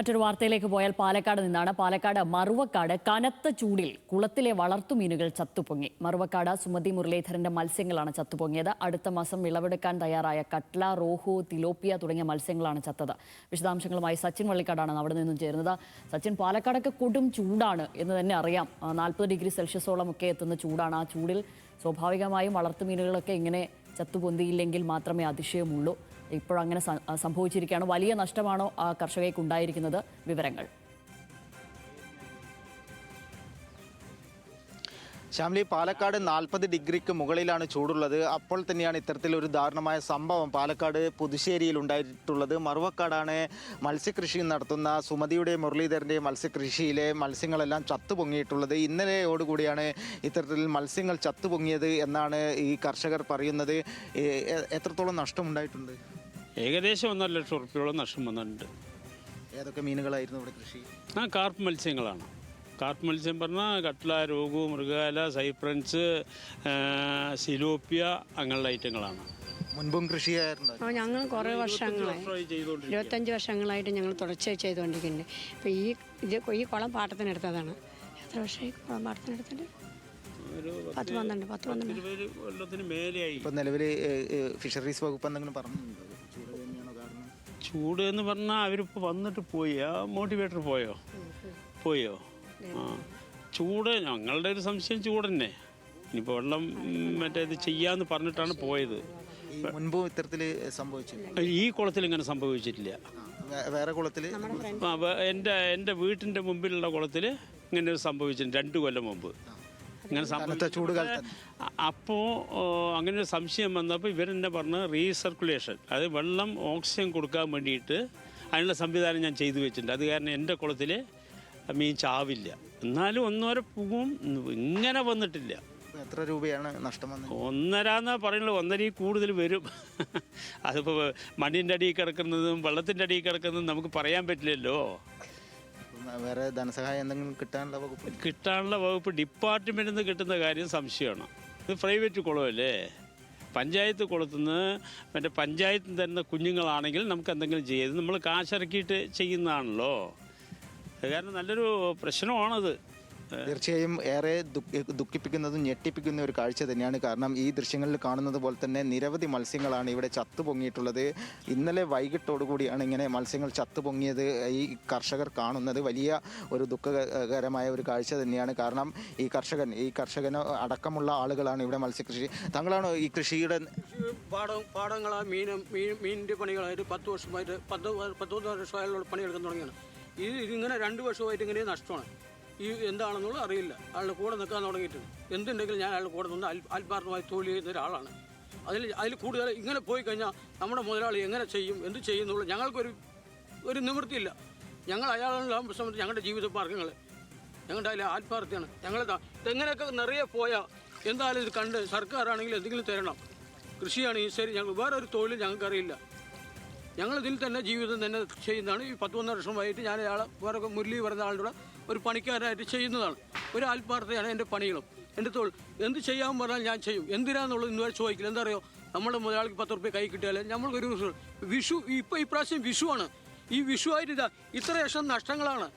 മറ്റൊരു വാർത്തയിലേക്ക് പോയാൽ പാലക്കാട് നിന്നാണ്. പാലക്കാട് മറുവക്കാട് കനത്ത ചൂടിൽ കുളത്തിലെ വളർത്തുമീനുകൾ ചത്തുപൊങ്ങി. മറുവക്കാട് സുമതി മുരളീധരന്റെ മത്സ്യങ്ങളാണ് ചത്തുപൊങ്ങിയത്. അടുത്ത മാസം വിളവെടുക്കാൻ തയ്യാറായ കട്ല, റോഹു, തിലോപ്പിയ തുടങ്ങിയ മത്സ്യങ്ങളാണ് ചത്തത്. വിശദാംശങ്ങളുമായി സച്ചിൻ വള്ളിക്കാടാണ് അവിടെ നിന്നും ചേരുന്നത്. സച്ചിൻ, പാലക്കാടൊക്കെ കൊടും ചൂടാണ് എന്ന് തന്നെ അറിയാം. 40 ഡിഗ്രി സെൽഷ്യസോളം ഒക്കെ എത്തുന്ന ചൂടാണ്. ആ ചൂടിൽ സ്വാഭാവികമായും വളർത്തുമീനുകളൊക്കെ ഇങ്ങനെ ചത്തുപൊന്തിയില്ലെങ്കിൽ മാത്രമേ അതിശയമുള്ളൂ. ഇപ്പോഴങ്ങനെ സംഭവിച്ചിരിക്കുകയാണ്. വലിയ നഷ്ടമാണോ ആ കർഷകർക്ക് ഉണ്ടായിരിക്കുന്നത്? വിവരങ്ങൾ. ശ്യാമിലി, പാലക്കാട് 40 ഡിഗ്രിക്ക് മുകളിലാണ് ചൂടുള്ളത്. അപ്പോൾ തന്നെയാണ് ഇത്തരത്തിലൊരു ദാരുണമായ സംഭവം പാലക്കാട് പുതുശ്ശേരിയിൽ ഉണ്ടായിട്ടുള്ളത്. മറുവക്കാടാണ് മത്സ്യകൃഷി നടത്തുന്ന സുമതിയുടെ മുരളീധരൻ്റെയും മത്സ്യകൃഷിയിലെ മത്സ്യങ്ങളെല്ലാം ചത്തുപൊങ്ങിയിട്ടുള്ളത്. ഇന്നലെയോടുകൂടിയാണ് ഇത്തരത്തിൽ മത്സ്യങ്ങൾ ചത്തുപൊങ്ങിയത് എന്നാണ് ഈ കർഷകർ പറയുന്നത്. എത്രത്തോളം നഷ്ടമുണ്ടായിട്ടുണ്ട്? ഏകദേശം 1.5 ലക്ഷം ഉറുപ്പിയോളം നഷ്ടം വന്നിട്ടുണ്ട്. ഏതൊക്കെ മീനുകളായിരുന്നു ഇവിടെ കൃഷി? കാർപ്പ് മത്സ്യങ്ങളാണ്. കാർപ്പ് മത്സ്യം പറഞ്ഞാൽ കട്ല, രോഗു, മൃഗാല, സൈപ്രൻസ്, സിലോപ്പിയ അങ്ങനെയുള്ള ഐറ്റങ്ങളാണ്. മുൻപും കൃഷിയായിരുന്നു? ഞങ്ങൾ കുറേ വർഷങ്ങളായി, 25 വർഷങ്ങളായിട്ട് ഞങ്ങൾ തുടർച്ചയായി ചെയ്തുകൊണ്ടിരിക്കുന്നുണ്ട്. ഇപ്പോൾ ഈ കുളം പാട്ടത്തിനെടുത്തതാണ്. എത്ര വർഷമായി കുളം പാട്ടത്തിനെടുത്തിട്ട്? 10-12 കൊല്ലത്തിന് മേലെയായി. ഇപ്പം നിലവിൽ ഫിഷറീസ് വകുപ്പ് എന്തെങ്കിലും പറഞ്ഞിട്ടുണ്ടോ? ചൂട് തന്നെയാണോ കാരണം? ചൂട് എന്ന് പറഞ്ഞാൽ അവരിപ്പോൾ വന്നിട്ട് പോയി. ആ മോട്ടിവേറ്റർ പോയോ? ചൂട് ഞങ്ങളുടെ ഒരു സംശയം ചൂട് തന്നെ. ഇനിയിപ്പോൾ വെള്ളം ഇത് ചെയ്യാന്ന് പറഞ്ഞിട്ടാണ് പോയത്. മുൻപും ഇത്തരത്തിൽ സംഭവിച്ചു? ഈ കുളത്തിൽ ഇങ്ങനെ സംഭവിച്ചിട്ടില്ല. വേറെ കുളത്തിൽ? എൻ്റെ വീട്ടിൻ്റെ മുമ്പിലുള്ള കുളത്തിൽ ഇങ്ങനെ സംഭവിച്ചിട്ടുണ്ട് 2 കൊല്ലം മുമ്പ്. ഇങ്ങനെ ചൂട് കാലത്ത്. അപ്പോൾ അങ്ങനെ ഒരു സംശയം വന്നപ്പോൾ ഇവരെന്നെ പറഞ്ഞ് റീസർക്കുലേഷൻ, അത് വെള്ളം ഓക്സിജൻ കൊടുക്കാൻ വേണ്ടിയിട്ട് അതിനുള്ള സംവിധാനം ഞാൻ ചെയ്തു വെച്ചിട്ടുണ്ട്. അത് കാരണം എൻ്റെ കുളത്തിൽ മീൻ ചാവില്ല. എന്നാലും 1.5 പൂവും ഇങ്ങനെ വന്നിട്ടില്ല. എത്ര രൂപയാണ് നഷ്ടം വന്നത്? 1.5 എന്നാ പറയുന്നത്. 1.5 കൂടുതൽ വരും. അതിപ്പോൾ മണ്ണിൻ്റെ അടിയിൽ കിടക്കുന്നതും വെള്ളത്തിൻ്റെ അടിയിൽ കിടക്കുന്നതും നമുക്ക് പറയാൻ പറ്റില്ലല്ലോ. വേറെ ധനസഹായം എന്തെങ്കിലും കിട്ടാനുള്ള വകുപ്പ് ഡിപ്പാർട്ട്മെൻറ്റിൽ നിന്ന് കിട്ടുന്ന കാര്യം സംശയമാണ്. ഇത് പ്രൈവറ്റ് കുളമല്ലേ. പഞ്ചായത്ത് കുളത്തുനിന്ന് മറ്റേ പഞ്ചായത്തിൽ തരുന്ന കുഞ്ഞുങ്ങളാണെങ്കിൽ നമുക്ക് എന്തെങ്കിലും ചെയ്ത് നമ്മൾ കാശിറക്കിയിട്ട് ചെയ്യുന്നതാണല്ലോ. അത് കാരണം നല്ലൊരു പ്രശ്നമാണത്. തീർച്ചയായും ഏറെ ദുഃഖിപ്പിക്കുന്നതും ഞെട്ടിപ്പിക്കുന്ന ഒരു കാഴ്ച തന്നെയാണ്. കാരണം ഈ ദൃശ്യങ്ങളിൽ കാണുന്നത് പോലെ തന്നെ നിരവധി മത്സ്യങ്ങളാണ് ഇവിടെ ചത്തുപൊങ്ങിയിട്ടുള്ളത്. ഇന്നലെ വൈകിട്ടോടുകൂടിയാണ് ഇങ്ങനെ മത്സ്യങ്ങൾ ചത്തുപൊങ്ങിയത് ഈ കർഷകർ കാണുന്നത്. വലിയ ഒരു ദുഃഖകരമായ ഒരു കാഴ്ച തന്നെയാണ്. കാരണം ഈ കർഷകന് അടക്കമുള്ള ആളുകളാണ് ഇവിടെ മത്സ്യകൃഷി. താങ്കളാണോ ഈ കൃഷിയുടെ? പാടങ്ങളാ മീനിൻ്റെ പണികളായിട്ട് 10 വർഷമായിട്ട് 10 വർഷമായുള്ള പണിയെടുക്കാൻ തുടങ്ങിയാണ്. ഇതിങ്ങനെ 2 വർഷമായിട്ട് ഇങ്ങനെ നഷ്ടമാണ്. എന്താണെന്നുള്ളത് അറിയില്ല. അയാളുടെ കൂടെ നിൽക്കാൻ തുടങ്ങിയിട്ടുണ്ട്. എന്തുണ്ടെങ്കിലും ഞാൻ അയാളുടെ കൂടെ നിന്ന് ആത്മാർത്ഥമായി തൊഴിൽ ചെയ്യുന്ന ഒരാളാണ്. അതിൽ കൂടുതൽ ഇങ്ങനെ പോയി കഴിഞ്ഞാൽ നമ്മുടെ മുതലാളി എങ്ങനെ ചെയ്യും, എന്ത് ചെയ്യുന്നുള്ള ഞങ്ങൾക്കൊരു നിവൃത്തിയില്ല. ഞങ്ങൾ അയാളെല്ലാം സംബന്ധിച്ച് ഞങ്ങളുടെ ജീവിത മാർഗ്ഗങ്ങൾ ഞങ്ങളുടെ അതിൽ ആത്മാർത്ഥയാണ്. ഇതെങ്ങനെയൊക്കെ നിറയെ പോയാൽ എന്തായാലും ഇത് കണ്ട് സർക്കാരാണെങ്കിൽ എന്തെങ്കിലും തരണം. കൃഷിയാണെങ്കിൽ ശരി, ഞങ്ങൾ വേറെ ഒരു തൊഴിൽ ഞങ്ങൾക്കറിയില്ല. ഞങ്ങളിതിൽ തന്നെ ജീവിതം തന്നെ ചെയ്യുന്നതാണ്. ഈ 11 വർഷമായിട്ട് ഞാൻ അയാളെ വേറെ മുരളി പറയുന്ന ആളുടെ കൂടെ ഒരു പണിക്കാരായിട്ട് ചെയ്യുന്നതാണ്. ഒരു ആത്മാർത്ഥതയാണ് എൻ്റെ പണികളും എൻ്റെ തൊഴിൽ. എന്ത് ചെയ്യാൻ പറഞ്ഞാൽ ഞാൻ ചെയ്യും. എന്തിനാന്നുള്ളത് ഇന്നുവരെ ചോദിക്കില്ല. എന്താ പറയുക, നമ്മുടെ മുതലാളിക്ക് 10 റുപ്യ കൈ കിട്ടിയാൽ നമ്മൾക്കൊരു വിഷു, ഇപ്രാവശ്യം വിഷുവാണ്. ഈ വിഷുവായിട്ട് ഇത്ര ലക്ഷം നഷ്ടങ്ങളാണ്.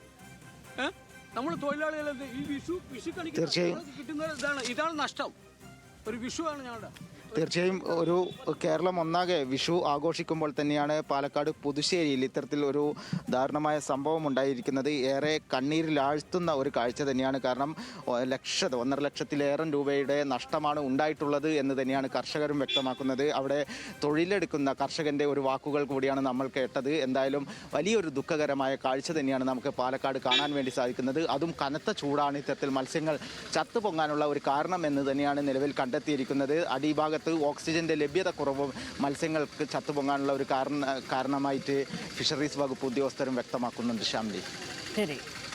നമ്മൾ തൊഴിലാളികൾ ഈ വിഷു കണിക്ക് കിട്ടുന്ന ഇതാണ് നഷ്ടം. ഒരു വിഷുവാണ് ഞങ്ങളുടെ. തീർച്ചയായും ഒരു കേരളം ഒന്നാകെ വിഷു ആഘോഷിക്കുമ്പോൾ തന്നെയാണ് പാലക്കാട് പുതുശ്ശേരിയിൽ ഇത്തരത്തിൽ ഒരു ദാരുണമായ സംഭവം ഉണ്ടായിരിക്കുന്നത്. ഏറെ കണ്ണീരിലാഴ്ത്തുന്ന ഒരു കാഴ്ച തന്നെയാണ്. കാരണം 1.5 ലക്ഷത്തിലേറെ രൂപയുടെ നഷ്ടമാണ് ഉണ്ടായിട്ടുള്ളത് എന്ന് തന്നെയാണ് കർഷകരും വ്യക്തമാക്കുന്നത്. അവിടെ തൊഴിലെടുക്കുന്ന കർഷകൻ്റെ ഒരു വാക്കുകൾ കൂടിയാണ് നമ്മൾ കേട്ടത്. എന്തായാലും വലിയൊരു ദുഃഖകരമായ കാഴ്ച തന്നെയാണ് നമുക്ക് പാലക്കാട് കാണാൻ വേണ്ടി സാധിക്കുന്നത്. അതും കനത്ത ചൂടാണ് ഇത്തരത്തിൽ മത്സ്യങ്ങൾ ചത്തുപൊങ്ങാനുള്ള ഒരു കാരണം എന്ന് തന്നെയാണ് നിലവിൽ കണ്ടെത്തിയിരിക്കുന്നത്. അടിഭാഗത്ത് ഓക്സിജന്റെ ലഭ്യത കുറവും മത്സ്യങ്ങൾക്ക് ചത്തുപൊങ്ങാനുള്ള ഒരു കാരണമായിട്ട് ഫിഷറീസ് വകുപ്പ് ഉദ്യോഗസ്ഥരും വ്യക്തമാക്കുന്നുണ്ട്. ശ്യാമിലി. ശരി.